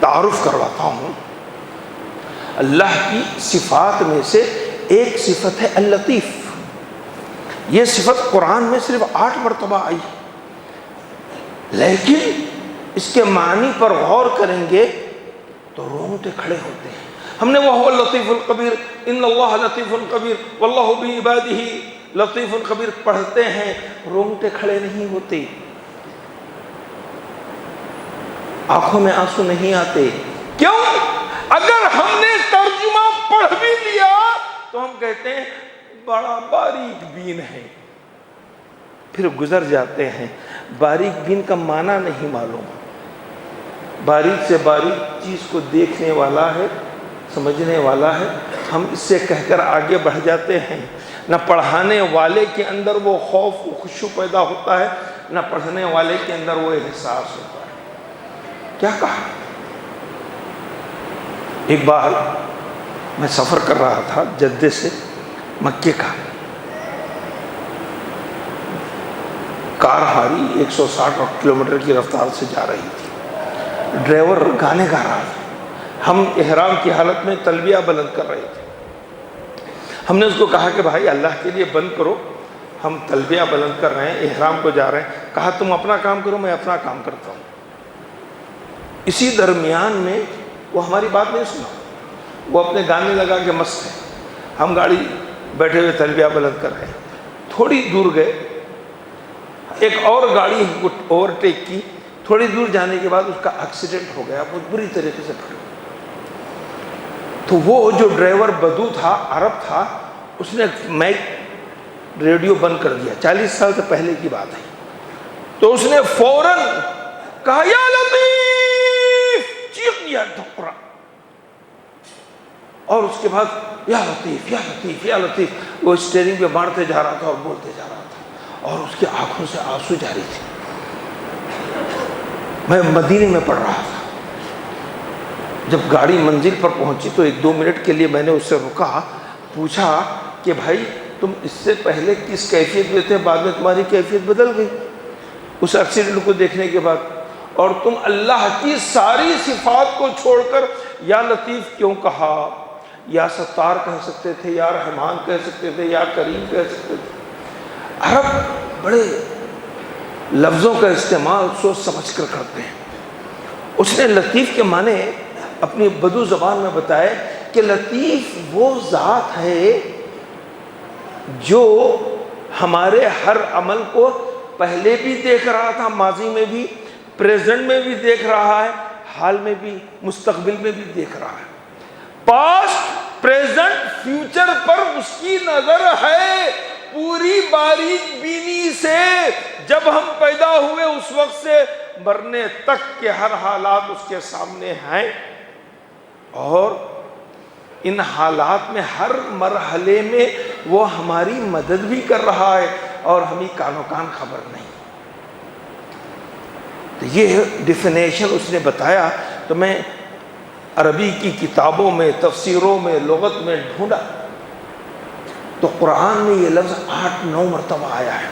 تعارف کرواتا ہوں۔ اللہ کی صفات میں سے ایک صفت ہے اللطیف۔ یہ صفت قرآن میں صرف 8 مرتبہ آئی، لیکن اس کے معنی پر غور کریں گے تو رونگٹے کھڑے ہوتے ہیں۔ ہم نے وَهُوَ اللطیف الخبیر، ان اللہ لطیف خبیر واللہ بعبادہ لطیف خبیر پڑھتے ہیں، رونگٹے کھڑے نہیں ہوتے، آنکھوں میں آنسو نہیں آتے۔ کیوں؟ اگر ہم نے ترجمہ پڑھ بھی لیا تو ہم کہتے ہیں بڑا باریک بین ہے، پھر گزر جاتے ہیں۔ باریک بین کا معنی نہیں معلوم، باریک سے باریک چیز کو دیکھنے والا ہے، سمجھنے والا ہے، ہم اس سے کہہ کر آگے بڑھ جاتے ہیں۔ نہ پڑھانے والے کے اندر وہ خوف و خشوع پیدا ہوتا ہے، نہ پڑھنے والے کے اندر وہ احساس ہوتا ہے۔ کیا کہا؟ ایک بار میں سفر کر رہا تھا جدہ سے مکے کا، کار ہماری 160 کلومیٹر کی رفتار سے جا رہی تھی، ڈرائیور گانے گا رہا تھا، ہم احرام کی حالت میں تلبیہ بلند کر رہے تھے۔ ہم نے اس کو کہا کہ بھائی اللہ کے لیے بند کرو، ہم تلبیہ بلند کر رہے ہیں، احرام کو جا رہے ہیں۔ کہا تم اپنا کام کرو، میں اپنا کام کرتا ہوں۔ اسی درمیان میں وہ ہماری بات نہیں سنا، وہ اپنے گانے لگا کے مست ہے، ہم گاڑی بیٹھے ہوئے تلبیہ بلند کر رہے ہیں۔ تھوڑی دور گئے، ایک اور گاڑی کو اوورٹیک کی، تھوڑی دور جانے کے بعد اس کا ایکسیڈنٹ ہو گیا، بہت بری طریقے سے پھٹ گیا۔ تو وہ جو ڈرائیور بدو تھا، عرب تھا، اس نے مائک ریڈیو بند کر دیا، 40 سال سے پہلے کی بات ہے۔ تو اس نے فوراً کہا یا لطیف، چیخ دیا دھکرا، اور اس کے بعد یا لطیف یا لطیف یا لطیف، وہ اسٹیئرنگ پہ مارتے جا رہا تھا اور بولتے جا رہا تھا، اور اس کی آنکھوں سے آنسو جاری تھے۔ میں مدینے میں پڑھ رہا تھا، جب گاڑی منزل پر پہنچی تو 1-2 منٹ کے لیے میں نے اس سے رکا، پوچھا کہ بھائی تم اس سے پہلے کس کیفیت میں تھے، بعد میں تمہاری کیفیت بدل گئی اس ایکسیڈنٹ کو دیکھنے کے بعد، اور تم اللہ کی ساری صفات کو چھوڑ کر یا لطیف کیوں کہا؟ یا ستار کہہ سکتے تھے، یا رحمان کہہ سکتے تھے، یا کریم کہہ سکتے تھے۔ عرب بڑے لفظوں کا استعمال سوچ سمجھ کر کرتے ہیں۔ اس نے لطیف کے معنی اپنی بدو زبان میں بتائے کہ لطیف وہ ذات ہے جو ہمارے ہر عمل کو پہلے بھی دیکھ رہا تھا، ماضی میں بھی، پریزنٹ میں بھی دیکھ رہا ہے، حال میں بھی، مستقبل میں بھی دیکھ رہا ہے۔ پاسٹ، پریزنٹ، فیوچر پر اس کی نظر ہے پوری باریک بینی سے، جب ہم پیدا ہوئے اس وقت سے مرنے تک کے ہر حالات اس کے سامنے ہیں، اور ان حالات میں ہر مرحلے میں وہ ہماری مدد بھی کر رہا ہے اور ہمیں کانو کان خبر نہیں۔ تو یہ ڈیفینیشن اس نے بتایا، تو میں عربی کی کتابوں میں، تفسیروں میں، لغت میں ڈھونڈا تو قرآن میں یہ لفظ 8-9 مرتبہ آیا ہے۔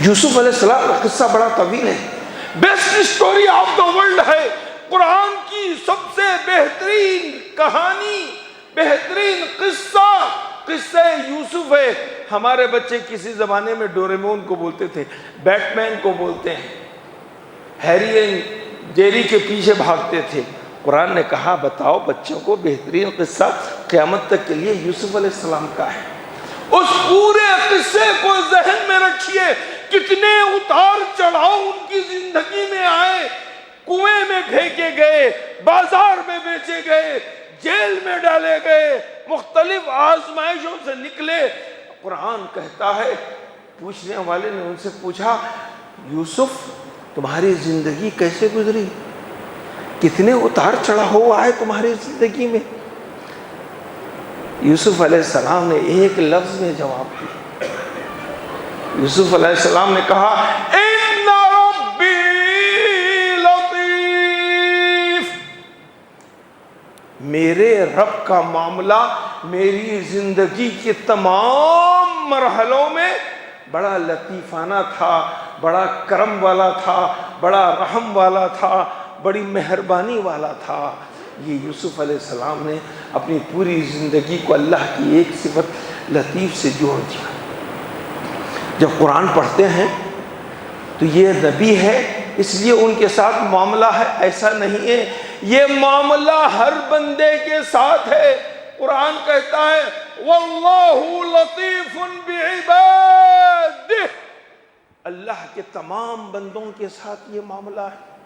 یوسف علیہ السلام کا قصہ بڑا طویل ہے، best story of the world ہے، قرآن کی سب سے بہترین کہانی، بہترین قصہ یوسف ہے۔ ہمارے بچے کسی زمانے میں ڈوریمون کو بولتے تھے، بیٹ مین کو بولتے ہیں، ہیری اینڈ جیری کے پیچھے بھاگتے تھے۔ قرآن نے کہا بتاؤ بچوں کو بہترین قصہ قیامت تک کے لیے یوسف علیہ السلام کا ہے۔ اس پورے قصے کو ذہن میں رکھیے، کتنے اتار چڑھاؤ ان کی زندگی میں آئے، کنویں میں پھینکے گئے، بازار میں بیچے گئے، جیل میں ڈالے گئے، مختلف آزمائشوں سے نکلے۔ قرآن کہتا ہے، پوچھنے والے نے ان سے پوچھا یوسف تمہاری زندگی کیسے گزری، کتنے اتار چڑھاؤ آئے تمہاری زندگی میں؟ یوسف علیہ السلام نے ایک لفظ میں جواب دیا۔ یوسف علیہ السلام نے کہا اِنَّ رَبِّي لَطِیف، میرے رب کا معاملہ میری زندگی کے تمام مرحلوں میں بڑا لطیفانہ تھا، بڑا کرم والا تھا، بڑا رحم والا تھا، بڑی مہربانی والا تھا۔ یہ یوسف علیہ السلام نے اپنی پوری زندگی کو اللہ کی ایک صفت لطیف سے جوڑ دیا۔ جب قرآن پڑھتے ہیں تو یہ نبی ہے اس لیے ان کے ساتھ معاملہ ہے، ایسا نہیں ہے، یہ معاملہ ہر بندے کے ساتھ ہے۔ قرآن کہتا ہے واللہ لطیف بعبادہ، اللہ کے تمام بندوں کے ساتھ یہ معاملہ ہے۔